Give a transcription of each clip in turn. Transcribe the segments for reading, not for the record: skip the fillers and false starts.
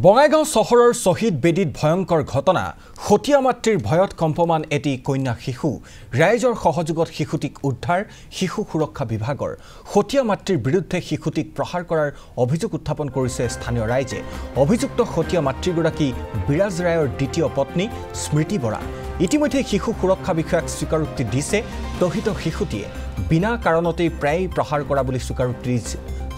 বঙাইগাঁও চহৰৰ শহীদ বেদীত ভয়ংকৰ ঘটনা হতিয়া মাতৃৰ ভয়ত কম্পমান এটি কন্যা শিশু ৰাইজৰ সহযোগত শিশুটিক উদ্ধাৰ শিশু সুৰক্ষা বিভাগৰ হতিয়া মাতৃৰ বিৰুদ্ধে শিশুটিক প্ৰহাৰ কৰাৰ অভিযোগ উত্থাপন কৰিছে স্থানীয় ৰাইজে অভিযুক্ত হতিয়া মাতৃগৰাকী বিৰাজ ৰায়ৰ দ্বিতীয় পত্নী স্মৃতি বৰা ইতিমধ্যে শিশু সুৰক্ষা বিষয়ক স্বীকাৰোক্তি দিছে দহিত শিশুটিয়ে বিনা কাৰণতে প্ৰায় প্ৰহাৰ কৰা বুলি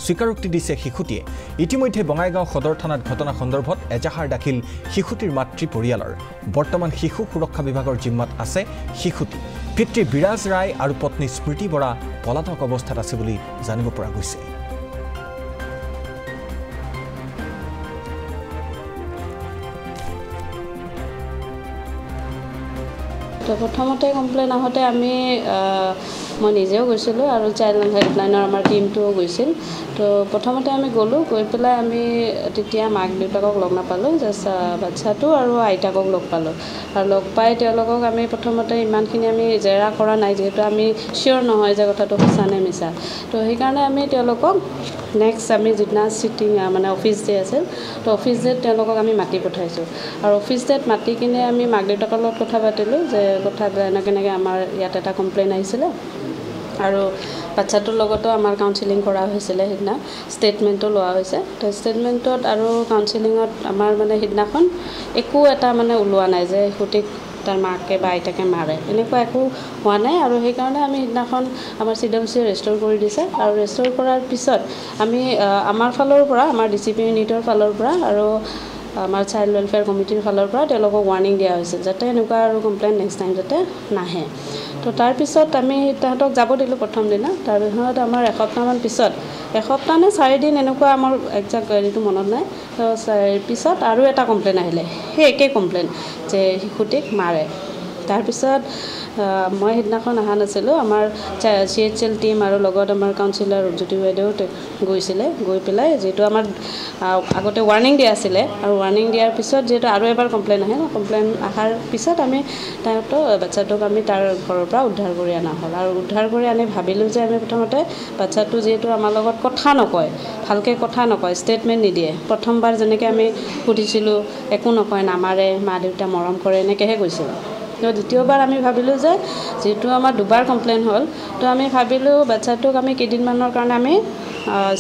স্বীকাৰোক্তি দিছে শিশুটিয়ে ইতিমধ্যে বঙাইগাঁও সদৰ থানাত ঘটনা সন্দৰ্ভত এজাহাৰ দাখিল শিশুটিৰ মাতৃ পৰিয়ালৰ বৰ্তমান শিশু সুৰক্ষা বিভাগৰ জিম্মাত আছে শিশুটি পিতৃ বিৰাজ ৰায় আৰু পত্নী স্মৃতি বৰা পলাতক অৱস্থাত আছে বুলি জানিব পৰা গৈছে তো প্ৰথমতে কমপ্লেইন আহোঁতে আমি মই নিজেও গৈছিলোঁ আৰু চাইল্ড হেল্পলাইনৰ আমাৰ টিমটোও গৈছিল তো প্ৰথমতে আমি গ'লোঁ গৈ পেলাই আমি তেতিয়া মাক দেউতাকক লগ নাপালোঁ জাষ্ট বাচ্চাটো আৰু আইতাকক লগ পালোঁ আৰু লগ পাই তেওঁলোকক আমি প্ৰথমতে ইমানখিনি আমি জেৰা কৰা নাই যিহেতু আমি চিয়'ৰ নহয় যে কথাটো সঁচা নে মিছা তো সেইকাৰণে আমি তেওঁলোকক নেক্সট আমি যিদিনা চিটিং মানে অফিচ ডে আছিল তো অফিচ ডেত তেওঁলোকক আমি মাতি পঠাইছোঁ আৰু অফিচ ডেত মাতি কিনে আমি মাক দেউতাকৰ লগত কথা পাতিলোঁ যে কথাবিলাক এনেকৈ আমাৰ ইয়াত এটা কমপ্লেইন আহিছিলে আৰু বাচ্চাটোৰ লগতো আমাৰ কাউন্সেলিং কৰা হৈছিলে সেইদিনা ষ্টেটমেণ্টো লোৱা হৈছে তো ষ্টেটমেণ্টত আৰু কাউন্সেলিঙত আমাৰ মানে সেইদিনাখন একো এটা মানে ওলোৱা নাই যে শিশুটিক তাৰ মাকে বা আইতাকে মাৰে এনেকুৱা একো হোৱা নাই আৰু সেইকাৰণে আমি সেইদিনাখন আমাৰ CWC ৰেষ্ট'ৰ কৰি দিছে আৰু ৰেষ্ট'ৰ কৰাৰ পিছত আমি আমাৰ ফালৰ পৰা আমাৰ DCP ইউনিটৰ ফালৰ পৰা আৰু আমাৰ চাইল্ড ৱেলফেয়াৰ কমিটিৰ ফালৰ পৰা তেওঁলোকক ৱাৰ্ণিং দিয়া হৈছে যাতে এনেকুৱা আৰু কমপ্লেইন নেক্সট টাইম যাতে নাহে তো তাৰপিছত আমি তাহাঁতক যাব দিলোঁ প্ৰথম দিনা তাৰপিছত আমাৰ এসপ্তাহমান পিছত এসপ্তাহ নে 4 দিন এনেকুৱা আমাৰ একজেক্ট হেৰিটো মনত নাই তো পিছত আৰু এটা কমপ্লেইন আহিলে সেই একেই কমপ্লেইন যে শিশুটিক মাৰে তাৰপিছত মই সেইদিনাখন অহা নাছিলোঁ আমাৰ CHL টিম আৰু লগত আমাৰ কাউন্সিলাৰ জ্যোতি বাইদেউ গৈছিলে গৈ পেলাই যিহেতু আমাৰ আগতে ৱাৰ্ণিং দিয়া আছিলে আৰু ৱাৰ্ণিং দিয়াৰ পিছত যিহেতু আৰু এবাৰ কমপ্লেইন আহে কমপ্লেইন অহাৰ পিছত আমি তাহাঁতক বাচ্চাটোক আমি তাৰ ঘৰৰ পৰা উদ্ধাৰ কৰি অনা হ'ল আৰু উদ্ধাৰ কৰি আনি ভাবিলোঁ যে আমি প্ৰথমতে বাচ্চাটো যিহেতু আমাৰ লগত কথা নকয় ভালকৈ কথা নকয় ষ্টেটমেণ্ট নিদিয়ে প্ৰথমবাৰ যেনেকৈ আমি সুধিছিলোঁ একো নকয় নামাৰে মা দেউতা মৰম কৰে এনেকৈহে কৈছিলোঁ তো দ্বিতীয়বাৰ আমি ভাবিলোঁ যে যিহেতু আমাৰ দুবাৰ কমপ্লেইন হ'ল তো আমি ভাবিলোঁ বাচ্চাটোক আমি কেইদিনমানৰ কাৰণে আমি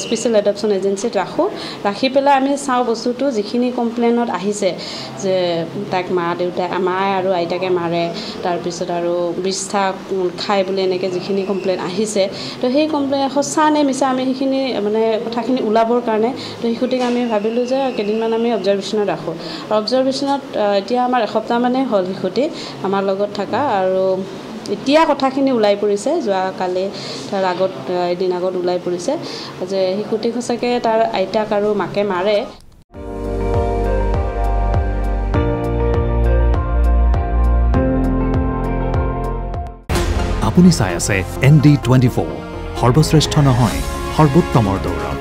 স্পেচিয়েল এডপশ্যন এজেঞ্চিত ৰাখি পেলাই আমি চাওঁ বস্তুটো যিখিনি কমপ্লেইনত আহিছে যে তাক মায়ে আৰু আইতাকে মাৰে তাৰপিছত আৰু বিষ্ঠা খায় বুলি এনেকৈ যিখিনি কমপ্লেইন আহিছে তো সেই কমপ্লেইন সঁচা নে মিছা আমি সেইখিনি মানে কথাখিনি ওলাবৰ কাৰণে তো শিশুটিক আমি ভাবিলোঁ যে কেইদিনমান আমি অবজাৰ্ভেশ্যনত ৰাখোঁ আৰু অবজাৰ্ভেশ্যনত এতিয়া আমাৰ এসপ্তাহমানেই হ'ল শিশুটি আমাৰ লগত থকা আৰু এতিয়া কথাখিনি ওলাই পৰিছে যোৱাকালি তাৰ আগত এদিন আগত ওলাই পৰিছে যে শিশুটিক সঁচাকৈ তাৰ আইতাক আৰু মাকে মাৰে আপুনি চাই আছে ND24 সৰ্বশ্ৰেষ্ঠ নহয় সৰ্বোত্তমৰ দৌৰ